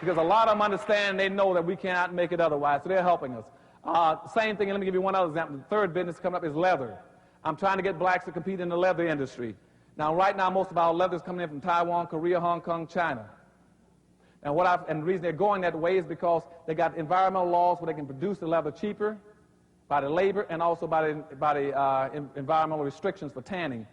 Because a lot of them understand, they know that we cannot make it otherwise, so they're helping us. Same thing, and let me give you one other example. The third business coming up is leather. I'm trying to get blacks to compete in the leather industry. Now, right now, most of our leather is coming in from Taiwan, Korea, Hong Kong, China. And the reason they're going that way is because they got environmental laws where they can produce the leather cheaper by the labor and also by the environmental restrictions for tanning.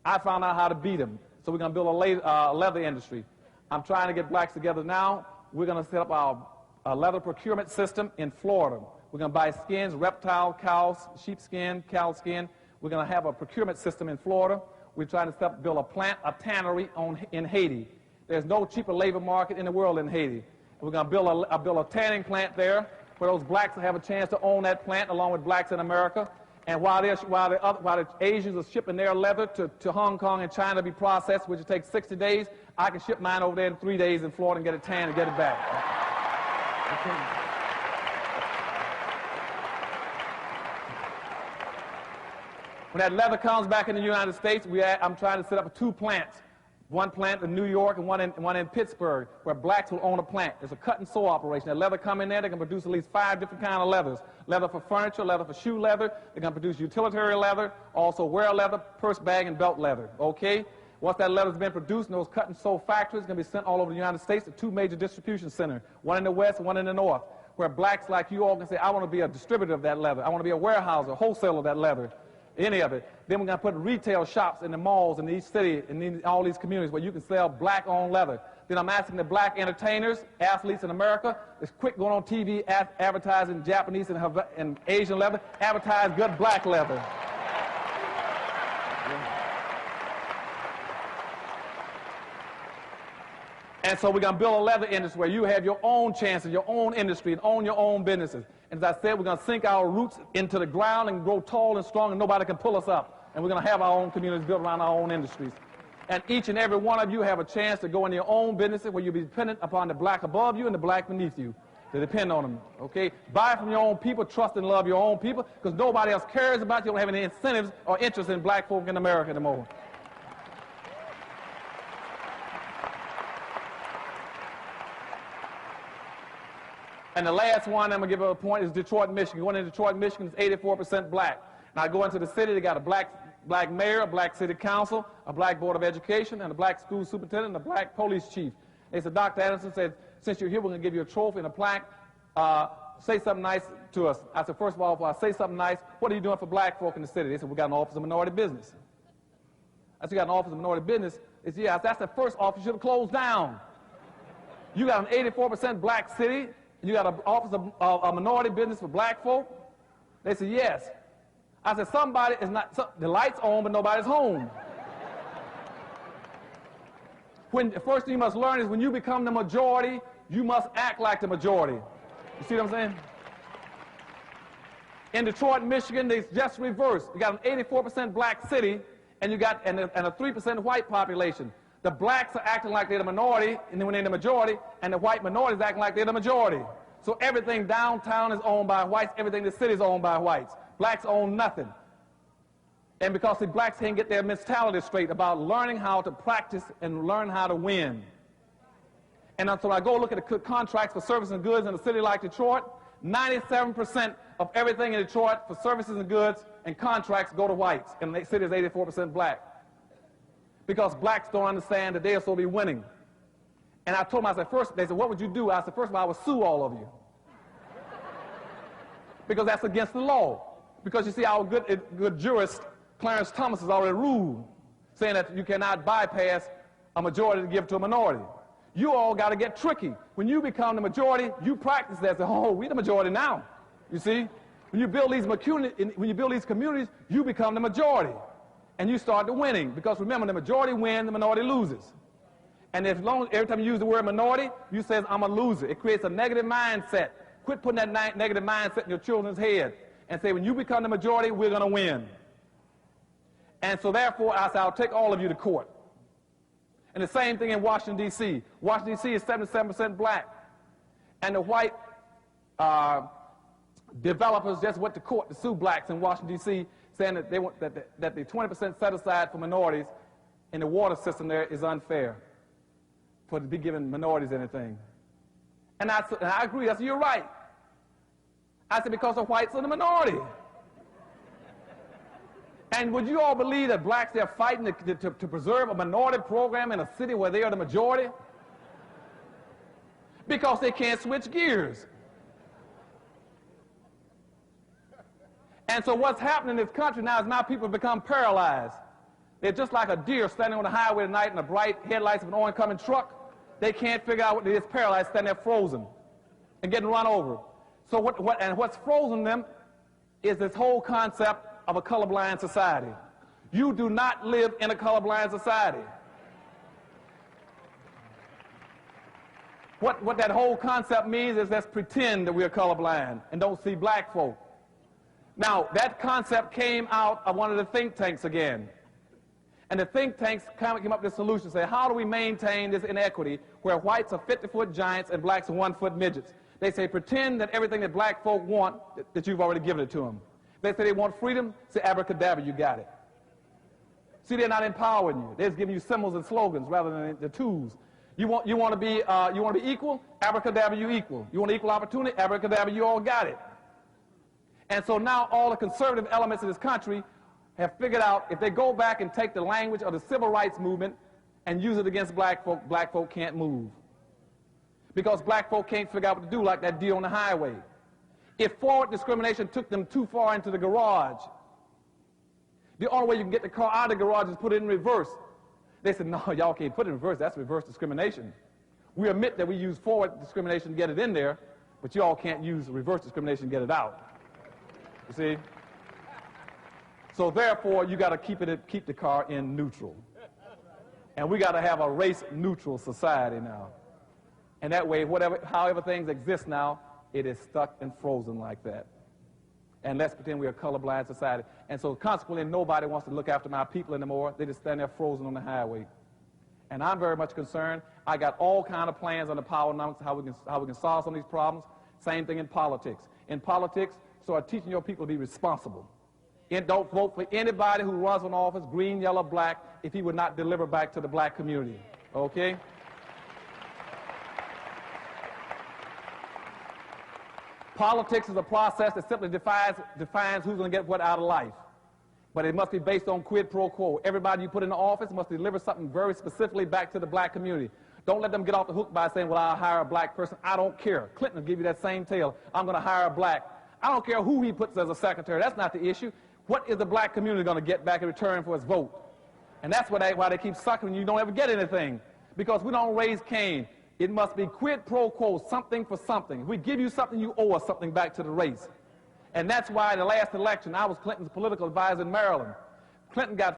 I found out how to beat them, so we're going to build a leather industry. I'm trying to get blacks together now. We're going to set up our leather procurement system in Florida. We're going to buy skins, reptile, cows, sheepskin, cow skin. We're going to have a procurement system in Florida. We're trying to build a tannery in Haiti. There's no cheaper labor market in the world than Haiti. And we're going to build a tanning plant there where those blacks will have a chance to own that plant along with blacks in America. And while the Asians are shipping their leather to Hong Kong and China to be processed, which will take 60 days, I can ship mine over there in 3 days in Florida and get it tanned and get it back. Okay. When that leather comes back in the United States, I'm trying to set up 2 plants. One plant in New York and one in Pittsburgh, where blacks will own a plant. It's a cut and sew operation. That leather come in there, they can produce at least 5 different kinds of leathers. Leather for furniture, leather for shoe leather. They're going to produce utilitarian leather, also wear leather, purse bag, and belt leather. Okay? Once that leather's been produced in those cut and sew factories, it's going to be sent all over the United States to 2 major distribution centers, one in the West and one in the North, where blacks like you all can say, I want to be a distributor of that leather. I want to be a warehouser, a wholesaler of that leather. Any of it. Then we're going to put retail shops in the malls in each city and in all these communities where you can sell black-owned leather. Then I'm asking the black entertainers, athletes in America, it's quick going on TV, advertising Japanese and Asian leather, advertise good black leather. Yeah. And so we're going to build a leather industry where you have your own chances, your own industry, and own your own businesses. And as I said, we're going to sink our roots into the ground and grow tall and strong, and nobody can pull us up. And we're going to have our own communities built around our own industries. And each and every one of you have a chance to go into your own businesses where you'll be dependent upon the black above you and the black beneath you to depend on them. Okay? Buy from your own people, trust and love your own people, because nobody else cares about you. You don't have any incentives or interest in black folk in America anymore. And the last one I'm going to give a point is Detroit, Michigan. Going into Detroit, Michigan is 84% black. Now I go into the city, they got a black mayor, a black city council, a black board of education, and a black school superintendent, and a black police chief. They said, Dr. Anderson said, since you're here, we're going to give you a trophy and a plaque. Say something nice to us. I said, first of all, if I say something nice, what are you doing for black folk in the city? They said, we got an office of minority business. I said, you got an office of minority business? They said, yeah. I said, that's the first office you should have closed down. You got an 84% black city, you got an office of a minority business for black folk? They said, yes. I said, somebody is not, the light's on, but nobody's home. The first thing you must learn is when you become the majority, you must act like the majority. You see what I'm saying? In Detroit, Michigan, it's just reversed. You got an 84% black city, and you got and a 3% white population. The blacks are acting like they're the minority, and then when they're the majority, and the white minority is acting like they're the majority. So everything downtown is owned by whites, everything in the city is owned by whites. Blacks own nothing. And because the blacks can't get their mentality straight about learning how to practice and learn how to win. And so I go look at the contracts for services and goods in a city like Detroit, 97% of everything in Detroit for services and goods and contracts go to whites, and the city is 84% black. Because blacks don't understand that they'll still be winning. And I told them, I said, first, they said, what would you do? I said, first of all, I would sue all of you. Because that's against the law. Because you see, our good jurist, Clarence Thomas, has already ruled, saying that you cannot bypass a majority to give to a minority. You all got to get tricky. When you become the majority, you practice that. Say, oh, we're the majority now. You see? When you build these communities, you become the majority. And you start to winning. Because remember, the majority wins, the minority loses. And every time you use the word minority, you say, I'm a loser. It creates a negative mindset. Quit putting that negative mindset in your children's head. And say, when you become the majority, we're going to win. And so therefore, I say, I'll take all of you to court. And the same thing in Washington, D.C. Washington, D.C. is 77% black. And the white developers just went to court to sue blacks in Washington, D.C., saying that they want that the 20% set aside for minorities in the water system there is unfair for to be giving minorities anything. And I agree. I said, you're right. I said, because the whites are the minority. And would you all believe that blacks, they're fighting to preserve a minority program in a city where they are the majority? Because they can't switch gears. And so what's happening in this country now is now people have become paralyzed. They're just like a deer standing on the highway at night in the bright headlights of an oncoming truck. They can't figure out what it is, paralyzed, standing there frozen and getting run over. So what's frozen them is this whole concept of a colorblind society. You do not live in a colorblind society. What that whole concept means is let's pretend that we're colorblind and don't see black folk. Now, that concept came out of one of the think tanks again. And the think tanks came up with a solution, say, how do we maintain this inequity where whites are 50-foot giants and blacks are 1-foot midgets? They say, pretend that everything that black folk want, that you've already given it to them. They say they want freedom, say abracadabra, you got it. See, they're not empowering you. They're just giving you symbols and slogans rather than the tools. You want to be equal? Abracadabra, you equal. You want equal opportunity? Abracadabra, you all got it. And so now all the conservative elements of this country have figured out if they go back and take the language of the civil rights movement and use it against black folk can't move. Because black folk can't figure out what to do, like that deer on the highway. If forward discrimination took them too far into the garage, the only way you can get the car out of the garage is put it in reverse. They said, no, y'all can't put it in reverse. That's reverse discrimination. We admit that we use forward discrimination to get it in there, but you all can't use reverse discrimination to get it out. You see? So therefore, you got to keep the car in neutral. And we got to have a race-neutral society now. And that way, however things exist now, it is stuck and frozen like that. And let's pretend we're a colorblind society. And so consequently, nobody wants to look after my people anymore. They just stand there frozen on the highway. And I'm very much concerned. I got all kind of plans on the powernomics, how we can solve some of these problems. Same thing in politics. In politics, start teaching your people to be responsible. And don't vote for anybody who runs for office, green, yellow, black, if he would not deliver back to the black community. Okay? Politics is a process that simply defines who's going to get what out of life. But it must be based on quid pro quo. Everybody you put in the office must deliver something very specifically back to the black community. Don't let them get off the hook by saying, well, I'll hire a black person. I don't care. Clinton will give you that same tale. I'm going to hire a black. I don't care who he puts as a secretary. That's not the issue. What is the black community going to get back in return for its vote? And that's why they keep sucking you don't ever get anything. Because we don't raise Cain. It must be quid pro quo, something for something. If we give you something, you owe us something back to the race. And that's why in the last election, I was Clinton's political advisor in Maryland. Clinton got